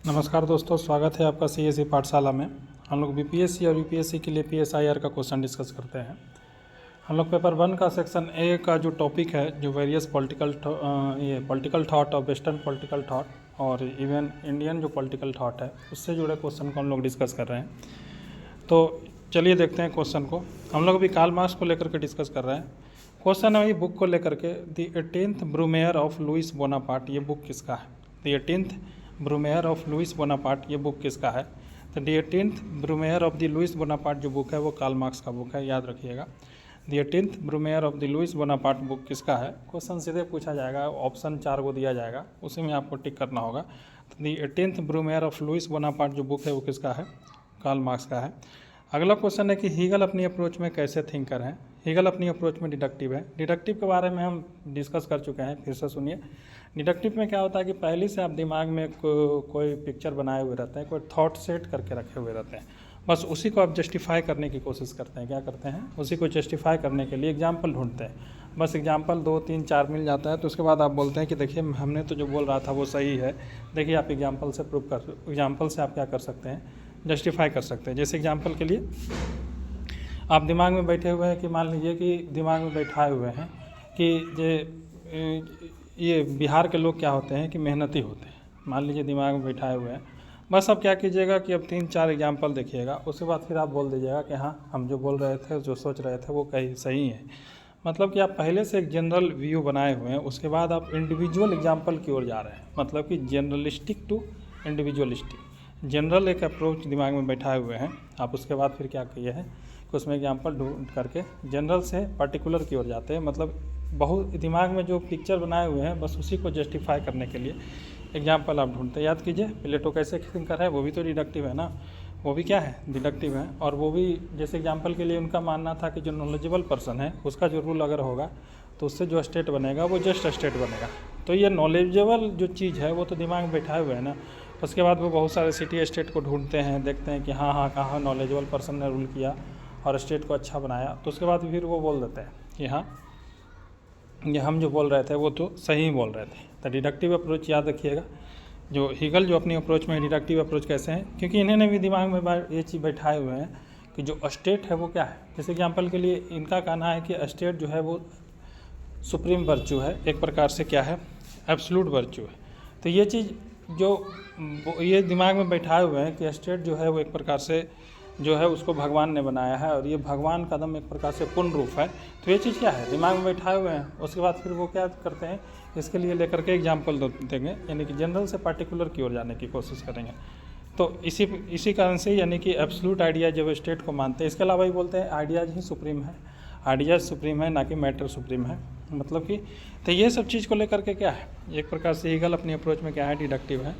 नमस्कार दोस्तों, स्वागत है आपका सीएसई पाठशाला में। हम लोग बीपीएससी और यूपीएससी के लिए पीएसआईआर का क्वेश्चन डिस्कस करते हैं। हम लोग पेपर 1 का सेक्शन ए का जो टॉपिक है, जो वेरियस पॉलिटिकल थॉट और वेस्टर्न पॉलिटिकल थॉट और इवन इंडियन जो पॉलिटिकल थॉट है, उससे जुड़े क्वेश्चन को हम लोग डिस्कस कर रहे हैं। तो चलिए देखते हैं क्वेश्चन को। हम लोग अभी कार्ल मार्क्स को लेकर के डिस्कस कर रहे हैं। क्वेश्चन है बुक को लेकर के, the 18th Brumaire of Louis Bonaparte, ये बुक किसका है? The 18th Brumaire of Louis Bonaparte, ये बुक किसका है? तो the 18th Brumaire of the Louis Bonaparte जो बुक है वो कार्ल मार्क्स का बुक है, याद रखिएगा। The 18th Brumaire of the Louis Bonaparte book किसका है? क्वेश्चन सीधे पूछा जाएगा, ऑप्शन 4 को दिया जाएगा, उसी में आपको टिक करना होगा। तो the 18th Brumaire of Louis Bonaparte जो बुक है वो किसका है? कार्ल मार्क्स का है। अगला क्वेश्चन है कि हीगल अपनी अप्रोच में कैसे थिंकर हैं? हीगल अपनी अप्रोच में डिडक्टिव है। डिडक्टिव के बारे में हम डिस्कस कर चुके हैं, फिर से सुनिए। डिडक्टिव में क्या होता है कि पहले से आप दिमाग में कोई पिक्चर बनाए हुए रहते हैं, कोई थॉट सेट करके रखे हुए रहते हैं, बस उसी को आप जस्टिफाई करने की कोशिश करते हैं। क्या करते हैं? उसी को जस्टिफाई करने के लिए एग्जाम्पल ढूंढते हैं। बस एग्जाम्पल 2, 3, 4 मिल जाता है तो उसके बाद आप बोलते हैं कि देखिए हमने तो जो बोल रहा था वो सही है। देखिए आप एग्जाम्पल से प्रूव कर, एग्जाम्पल से आप क्या कर सकते हैं? जस्टिफाई कर सकते हैं। जैसे एग्जाम्पल के लिए आप दिमाग में बैठे हुए हैं कि मान लीजिए कि दिमाग में बैठाए हुए हैं कि ये बिहार के लोग क्या होते हैं कि मेहनती होते हैं। मान लीजिए दिमाग में बैठाए हुए हैं। बस अब क्या कीजिएगा कि अब 3-4 एग्जाम्पल देखिएगा, उसके बाद फिर आप बोल दीजिएगा कि हाँ, हम जो बोल रहे थे, जो सोच रहे थे वो कहीं सही है। मतलब कि आप पहले से एक जनरल व्यू बनाए हुए हैं, उसके बाद आप इंडिविजुअल एग्जाम्पल की ओर जा रहे हैं। मतलब कि जनरलिस्टिक टू इंडिविजुअलिस्टिक, जनरल एक अप्रोच दिमाग में बैठाए हुए हैं आप। उसके बाद फिर क्या किए हैं कि उसमें एग्जाम्पल ढूंढ करके जनरल से पर्टिकुलर की ओर जाते हैं। मतलब बहुत दिमाग में जो पिक्चर बनाए हुए हैं, बस उसी को जस्टिफाई करने के लिए एग्जाम्पल आप ढूंढते हैं। याद कीजिए, प्लेटो कैसे थिंकर है, वो भी तो डिडक्टिव है ना, वो भी क्या है? डिडक्टिव है। और वो भी जैसे एग्जाम्पल के लिए उनका मानना था कि जो नॉलेजेबल पर्सन है उसका जो रूल अगर होगा तो उससे जो स्टेट बनेगा वो जस्ट स्टेट बनेगा। तो ये नॉलेजेबल जो चीज़ है वो तो दिमाग में बैठाए हुए है ना। उसके बाद वो बहुत सारे सिटी स्टेट को ढूंढते हैं, देखते हैं कि हाँ कहाँ नॉलेजेबल पर्सन ने रूल किया और स्टेट को अच्छा बनाया। तो उसके बाद फिर वो बोल देते हैं कि हाँ, ये हम जो बोल रहे थे वो तो सही बोल रहे थे। तो डिडक्टिव अप्रोच याद रखिएगा। जो हीगल जो अपनी अप्रोच में डिडक्टिव अप्रोच कैसे हैं, क्योंकि इन्होंने भी दिमाग में ये चीज़ बैठाए हुए हैं कि जो स्टेट है वो क्या है। जैसे एग्जाम्पल के लिए इनका कहना है कि स्टेट जो है वो सुप्रीम वर्च्यू है, एक प्रकार से क्या है? एब्सोल्यूट वर्च्यू है। तो ये चीज़ जो ये दिमाग में बैठाए हुए हैं कि स्टेट जो है वो एक प्रकार से जो है उसको भगवान ने बनाया है और ये भगवान कदम एक प्रकार से पूर्ण रूप है। तो ये चीज़ क्या है? दिमाग में बैठाए हुए हैं। उसके बाद फिर वो क्या करते हैं, इसके लिए लेकर के एग्जाम्पल देंगे, यानी कि जनरल से पार्टिकुलर की ओर जाने की कोशिश करेंगे। तो इसी कारण से यानी कि एब्सोल्यूट आइडिया जब स्टेट को मानते हैं। इसके अलावा ही बोलते हैं आइडियाज ही सुप्रीम है, आइडियाज सुप्रीम है, ना कि मैटर सुप्रीम है। मतलब कि तो ये सब चीज़ को लेकर के क्या है, एक प्रकार से हीगल अपनी अप्रोच में क्या है? डिडक्टिव है।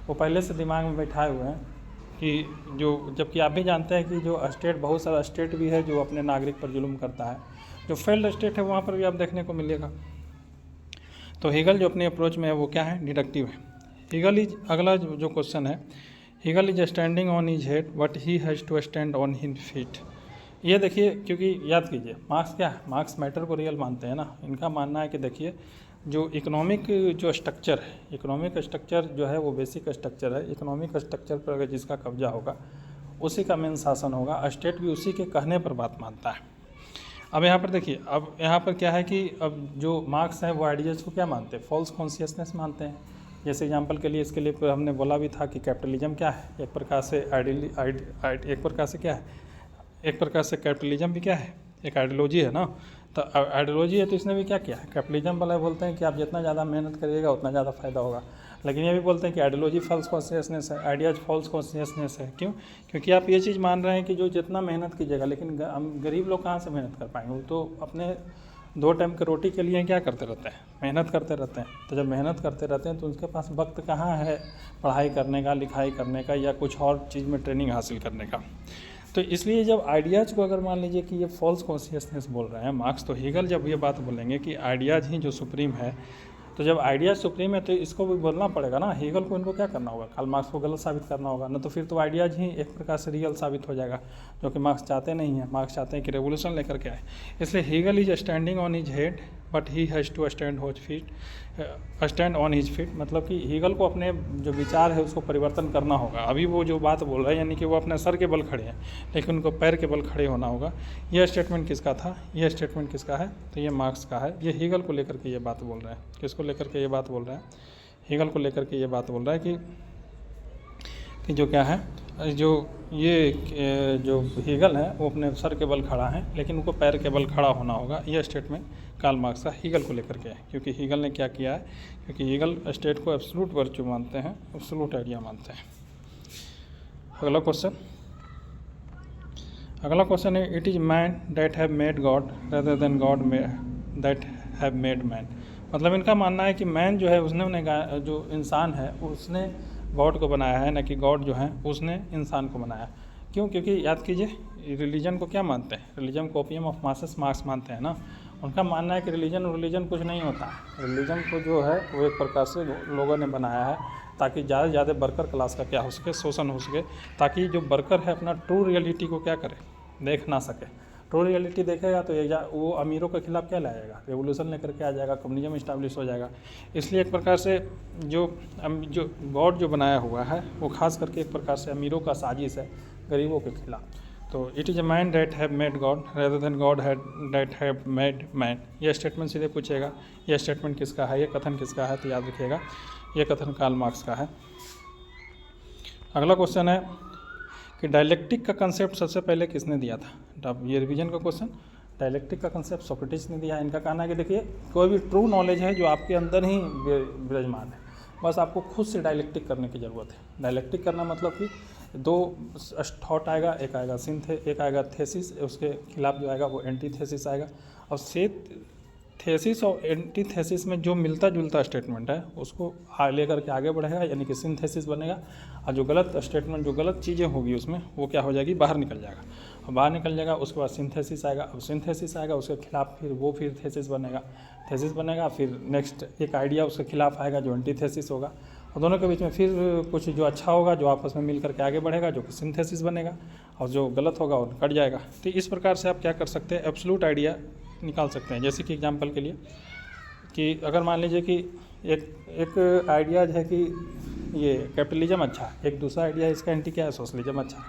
वो पहले से दिमाग में बैठाए हुए हैं कि जो, जबकि आप भी जानते हैं कि जो स्टेट, बहुत सारा स्टेट भी है जो अपने नागरिक पर जुल्म करता है। जो फेल्ड स्टेट है वहाँ पर भी आप देखने को मिलेगा। तो हीगल जो अपनी अप्रोच में है वो क्या है? डिडक्टिव है। हीगल इज, अगला जो क्वेश्चन है, Hegel is standing on his head but he has to stand on his feet. ये देखिए, क्योंकि याद कीजिए मार्क्स क्या है? मार्क्स मैटर को रियल मानते हैं ना। इनका मानना है कि देखिए जो इकोनॉमिक जो स्ट्रक्चर है, इकोनॉमिक स्ट्रक्चर जो है वो बेसिक स्ट्रक्चर है। इकोनॉमिक स्ट्रक्चर पर अगर जिसका कब्जा होगा उसी का मेन शासन होगा। स्टेट भी उसी के कहने पर बात मानता है। अब यहाँ पर देखिए, अब यहाँ पर क्या है कि अब जो मार्क्स हैं वो आइडियाज़ को क्या मानते हैं? फॉल्स कॉन्शियसनेस मानते हैं। जैसे एग्जाम्पल के लिए, इसके लिए हमने बोला भी था कि कैपिटलिज्म क्या है? एक प्रकार से एक प्रकार से क्या है? एक प्रकार से कैपिटलिज्म भी क्या है? एक आइडियोलॉजी है ना। तो आइडियोलॉजी है तो इसने भी क्या किया है? कैपिटलिज्म वाला बोलते हैं कि आप जितना ज़्यादा मेहनत करिएगा उतना ज़्यादा फायदा होगा। लेकिन ये भी बोलते हैं कि आइडियोलॉजी फॉल्स कॉन्शियसनेस है, आइडियाज फॉल्स कॉन्शियसनेस है। क्यों? क्योंकि आप ये चीज़ मान रहे हैं कि जो जितना मेहनत कीजिएगा, लेकिन हम गरीब लोग कहाँ से मेहनत कर पाएंगे? वो तो अपने 2 टाइम के रोटी के लिए क्या करते रहते हैं? मेहनत करते रहते हैं। तो जब मेहनत करते रहते हैं तो उनके पास वक्त कहाँ है पढ़ाई करने का, लिखाई करने का, या कुछ और चीज़ में ट्रेनिंग हासिल करने का। तो इसलिए जब आइडियाज़ को अगर मान लीजिए कि ये फॉल्स कॉन्शियसनेस बोल रहे हैं मार्क्स, तो हीगल जब ये बात बोलेंगे कि आइडियाज़ ही जो सुप्रीम है, तो जब आइडियाज़ सुप्रीम है तो इसको भी बोलना पड़ेगा ना। हीगल को इनको क्या करना होगा? कार्ल मार्क्स को गलत साबित करना होगा ना। तो फिर तो आइडियाज़ ही एक प्रकार से रियल साबित हो जाएगा, जो कि मार्क्स चाहते नहीं हैं। मार्क्स चाहते हैं कि रेवोल्यूशन लेकर के आए। इसलिए Hegel is standing on his head but he has to stand on his feet, मतलब कि हीगल को अपने जो विचार है उसको परिवर्तन करना होगा। अभी वो जो बात बोल रहा है यानी कि वो अपने सर के बल खड़े हैं, लेकिन उनको पैर के बल खड़े होना होगा। यह स्टेटमेंट किसका था? यह स्टेटमेंट किसका है? तो ये मार्क्स का है। ये हीगल को लेकर के ये बात बोल रहे हैं। किसको लेकर के ये बात बोल रहे हैं? हीगल को लेकर के ये बात बोल रहा है कि जो क्या है, जो ये जो हीगल है वो अपने सर के बल खड़ा है, लेकिन उनको पैर के बल खड़ा होना होगा। यह स्टेटमेंट कार्ल मार्क्स का हीगल को लेकर के है, क्योंकि हीगल ने क्या किया है, क्योंकि हीगल स्टेट को एब्सोल्यूट वर्च्यू मानते हैं, एब्सोल्यूट आइडिया मानते हैं। अगला क्वेश्चन है, it is man that have made God rather than God that have made man. मतलब इनका मानना है कि मैन जो है उसने जो इंसान है उसने गॉड को बनाया है, न कि गॉड जो है उसने इंसान को बनाया। क्यों? क्योंकि याद कीजिए रिलीजन को क्या मानते हैं? रिलीजन को ओपियम ऑफ मासेस मार्क्स मानते हैं ना। उनका मानना है कि रिलीजन कुछ नहीं होता है। रिलीजन को जो है वो एक प्रकार से लोगों ने बनाया है ताकि ज़्यादा से ज़्यादा वर्कर क्लास का क्या हो सके, शोषण हो सके, ताकि जो वर्कर है अपना ट्रू रियलिटी को क्या करे, देख ना सके। ट्रू रियलिटी देखेगा तो वो अमीरों के खिलाफ क्या लाएगा, रेवोल्यूशन लेकर के आ जाएगा, कम्युनिज्म इस्टेब्लिश हो जाएगा। इसलिए एक प्रकार से जो गॉड जो बनाया हुआ है वो खास करके एक प्रकार से अमीरों का साजिश है गरीबों के खिलाफ। तो it is a man that have made God rather than God that have made man. यह स्टेटमेंट सीधे पूछेगा यह स्टेटमेंट किसका है, यह कथन किसका है, तो याद रखिएगा यह कथन कार्ल मार्क्स का है। अगला क्वेश्चन है कि डायलेक्टिक का कंसेप्ट सबसे पहले किसने दिया था? ये रिवीजन का क्वेश्चन। डायलेक्टिक का कंसेप्ट सोक्रेटिस ने दिया है। इनका कहना है कि देखिए कोई भी ट्रू नॉलेज है जो आपके अंदर ही विराजमान है, बस आपको खुद से डायलेक्टिक करने की ज़रूरत है। डायलेक्टिक करना मतलब कि दो थॉट आएगा, एक आएगा एक आएगा थेसिस, उसके खिलाफ जो आएगा वो एंटीथेसिस आएगा। और थेसिस और एंटीथेसिस में जो मिलता जुलता स्टेटमेंट है उसको लेकर के आगे बढ़ेगा, यानी कि सिंथेसिस बनेगा। और जो गलत स्टेटमेंट, जो गलत चीज़ें होगी उसमें वो क्या हो जाएगी, बाहर निकल जाएगा। और बाहर निकल जाएगा उसके बाद सिंथेसिस आएगा। अब सिंथेसिस आएगा उसके खिलाफ फिर थेसिस बनेगा। फिर नेक्स्ट एक आइडिया उसके खिलाफ आएगा जो एंटीथेसिस होगा। और दोनों के बीच में फिर कुछ जो अच्छा होगा जो आपस में मिल करके आगे बढ़ेगा जो कि सिंथेसिस बनेगा, और जो गलत होगा वो कट जाएगा। तो इस प्रकार से आप क्या कर सकते हैं, एब्सोल्यूट आइडिया निकाल सकते हैं। जैसे कि एग्जांपल के लिए कि अगर मान लीजिए कि एक आइडिया है कि ये कैपिटलिज्म अच्छा है, एक दूसरा आइडिया इसका एंटी क्या है, सोशलिज्म अच्छा है।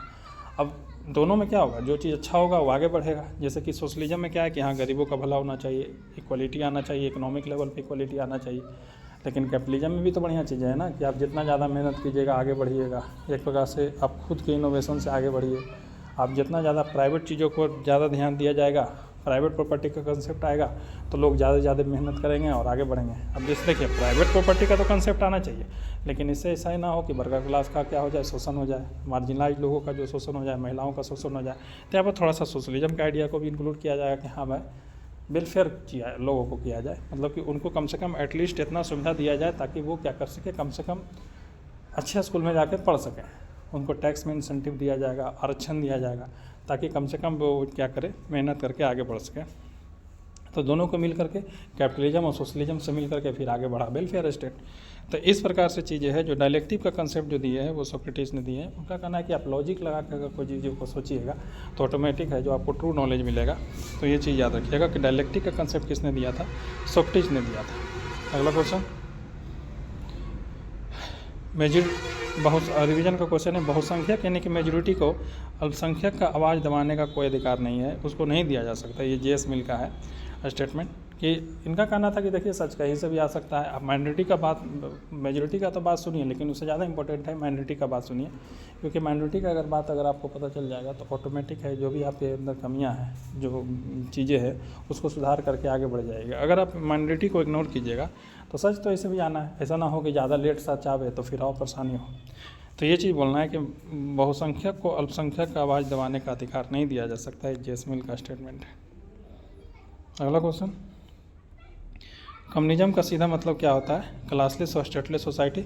अब दोनों में क्या होगा, जो चीज़ अच्छा होगा वो आगे बढ़ेगा। जैसे कि सोशलिज्म में क्या है कि हाँ गरीबों का भला होना चाहिए, इक्वलिटी आना चाहिए, इकोनॉमिक लेवल पे इक्वलिटी आना चाहिए। लेकिन कैपिटलिज्म में भी तो बढ़िया चीज़ें है ना कि आप जितना ज़्यादा मेहनत कीजिएगा आगे बढ़िएगा। एक प्रकार से आप खुद के इनोवेशन से आगे बढ़िए। आप जितना ज़्यादा प्राइवेट चीज़ों को ज़्यादा ध्यान दिया जाएगा, प्राइवेट प्रॉपर्टी का कंसेप्ट आएगा तो लोग ज़्यादा से ज़्यादा मेहनत करेंगे और आगे बढ़ेंगे। अब जैसे देखिए प्राइवेट प्रॉपर्टी का तो कंसेप्ट आना चाहिए, लेकिन इससे ऐसा ही ना हो कि वर्कर क्लास का क्या हो जाए, शोषण हो जाए, मार्जिनलाइज लोगों का जो शोषण हो जाए, महिलाओं का शोषण हो जाए। तो यहाँ पर थोड़ा सा सोशलिज्म का आइडिया को भी इंक्लूड किया जाएगा कि हाँ भाई वेलफेयर किया लोगों को किया जाए, मतलब कि उनको कम से कम एटलीस्ट इतना सुविधा दिया जाए ताकि वो क्या कर सके, कम से कम अच्छे स्कूल में जाकर पढ़ सकें। उनको टैक्स में इंसेंटिव दिया जाएगा, आरक्षण दिया जाएगा, ताकि कम से कम वो क्या करे, मेहनत करके आगे बढ़ सकें। तो दोनों को मिल करके कैपिटलिज्म और सोशलिज्म से मिल करके फिर आगे बढ़ा वेलफेयर स्टेट। तो इस प्रकार से चीज़ें हैं। जो डायलेक्टिव का कंसेप्ट जो दिए है वो सोक्रेटिस ने दिए हैं। उनका कहना है कि आप लॉजिक लगा कर अगर कोई चीज़ों को सोचिएगा तो ऑटोमेटिक है जो आपको ट्रू नॉलेज मिलेगा। तो ये चीज़ याद रखिएगा कि डायलेक्टिक का कंसेप्ट किसने दिया था, सोक्रेटिस ने दिया था। अगला क्वेश्चन रिवीजन का क्वेश्चन है, बहुसंख्यक यानी कि मेजोरिटी को अल्पसंख्यक का आवाज़ दबाने का कोई अधिकार नहीं है, उसको नहीं दिया जा सकता। ये जेएस मिल का है स्टेटमेंट कि इनका कहना था कि देखिए सच कहीं से भी आ सकता है। अब माइनॉरिटी का बात, मेजोरिटी का तो बात सुनिए, लेकिन उससे ज़्यादा इंपॉर्टेंट है माइनॉरिटी का बात सुनिए, क्योंकि माइनॉरिटी का अगर आपको पता चल जाएगा तो ऑटोमेटिक है जो भी आपके अंदर कमियां हैं, जो चीज़ें हैं उसको सुधार करके आगे बढ़ जाएगा। अगर आप माइनॉरिटी को इग्नोर कीजिएगा तो सच तो ऐसे भी आना है, ऐसा ना हो कि ज़्यादा लेट सच आवे तो फिर और परेशानी हो। तो ये चीज़ बोलना है कि बहुसंख्यक को अल्पसंख्यक का आवाज़ दबाने का अधिकार नहीं दिया जा सकता है, जेएस मिल का स्टेटमेंट है। अगला क्वेश्चन, कम्युनिज्म का सीधा मतलब क्या होता है, क्लासलेस और स्टेटलेस सोसाइटी।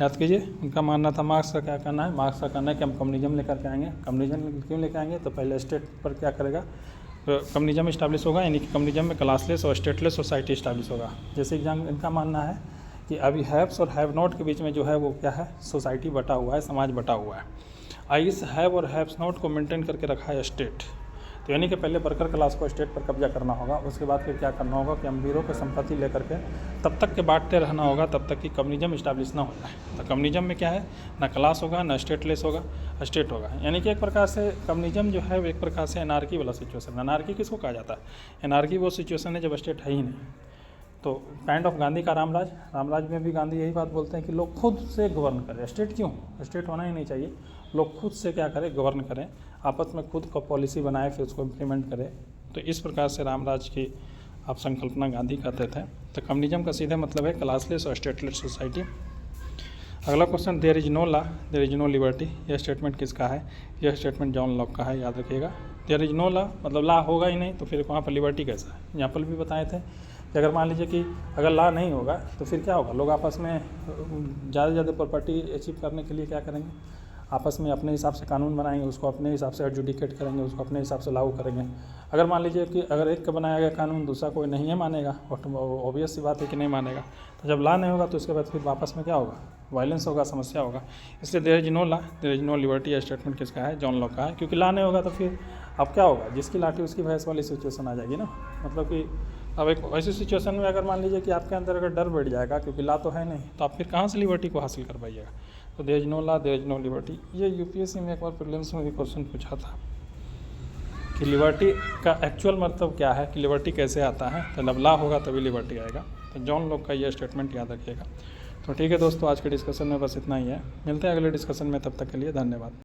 याद कीजिए उनका मानना था, मार्क्स का क्या कहना है, मार्क्स का कहना है कि हम कम्युनिज्म लेकर के आएंगे। कम्युनिज्म क्यों लेकर आएंगे, तो पहले स्टेट पर क्या करेगा, कम्युनिज्म इस्टेब्लिश होगा, यानी कि कम्युनिज्म में क्लासलेस और स्टेटलेस सोसाइटी इस्टेब्लिश होगा। जैसे इनका मानना है कि अभी हैव्स और हैव नॉट के बीच में जो है वो क्या है, सोसाइटी बटा हुआ है, समाज बटा हुआ है। इस हैव और हैव्स नॉट को मेंटेन करके रखा है स्टेट। तो यानी कि पहले वर्कर क्लास को स्टेट पर कब्जा करना होगा, उसके बाद फिर क्या करना होगा कि अमीरों को संपत्ति लेकर के तब तक के बांटते रहना होगा तब तक कि कम्युनिज्म इस्टेब्लिश ना हो जाए। तो कम्युनिज्म में क्या है, ना क्लास होगा ना स्टेटलेस होगा, स्टेट होगा। यानी कि एक प्रकार से कम्युनिज्म जो है वो एक प्रकार से एनार्की वाला सिचुएशन। एनार्की किसको कहा जाता है? एनार्की वो सिचुएशन है जब स्टेट है ही नहीं। तो काइंड ऑफ गांधी का रामराज में भी गांधी यही बात बोलते हैं कि लोग खुद से गवर्न करें। स्टेट क्यों, स्टेट होना ही नहीं चाहिए, लोग खुद से क्या करें, गवर्न करें, आपस में खुद का पॉलिसी बनाए फिर उसको इम्प्लीमेंट करें। तो इस प्रकार से रामराज की आप संकल्पना गांधी करते थे। तो कम्युनिज्म का सीधा मतलब है क्लासलेस और स्टेटलेस सोसाइटी। अगला question, there is no law there is no liberty, यह स्टेटमेंट किसका है? यह स्टेटमेंट जॉन लॉक का है, याद रखिएगा। देयर इज नो लॉ मतलब लॉ होगा ही नहीं, तो फिर वहाँ पर लिबर्टी कैसा है? यहाँ पर भी बताए थे कि अगर मान लीजिए कि अगर लॉ नहीं होगा तो फिर क्या होगा, लोग आपस में ज़्यादा से ज़्यादा प्रॉपर्टी अचीव करने के लिए क्या करेंगे, आपस में अपने हिसाब से कानून बनाएंगे, उसको अपने हिसाब से एडजुडिकेट करेंगे, उसको अपने हिसाब से लागू करेंगे। अगर मान लीजिए कि अगर एक का बनाया गया कानून दूसरा कोई नहीं है मानेगा, ऑब्वियस सी बात है कि नहीं मानेगा। तो जब लॉ नहीं होगा तो उसके बाद फिर वापस में क्या होगा, वायलेंस होगा, समस्या होगा। इसलिए there is no law there is no liberty, यह स्टेटमेंट किसका है? जॉन लॉक का है। क्योंकि लॉ नहीं होगा तो फिर अब क्या होगा, जिसकी लाठी उसकी भैंस वाली सिचुएशन आ जाएगी ना। मतलब कि अब एक ऐसी सिचुएशन में अगर मान लीजिए कि आपके अंदर अगर डर बैठ जाएगा क्योंकि लॉ तो है नहीं, तो आप फिर कहाँ से लिबर्टी को हासिल कर पाइएगा? तो there is no law there is no liberty. ये यूपीएससी में एक बार प्रीलिम्स में भी क्वेश्चन पूछा था कि लिबर्टी का एक्चुअल मतलब क्या है, कि लिबर्टी कैसे आता है? तो जब लॉ होगा तभी लिबर्टी आएगा। तो जॉन लॉक का ये स्टेटमेंट याद रखिएगा। तो ठीक है दोस्तों, आज के डिस्कशन में बस इतना ही है। मिलते हैं अगले डिस्कशन में, तब तक के लिए धन्यवाद।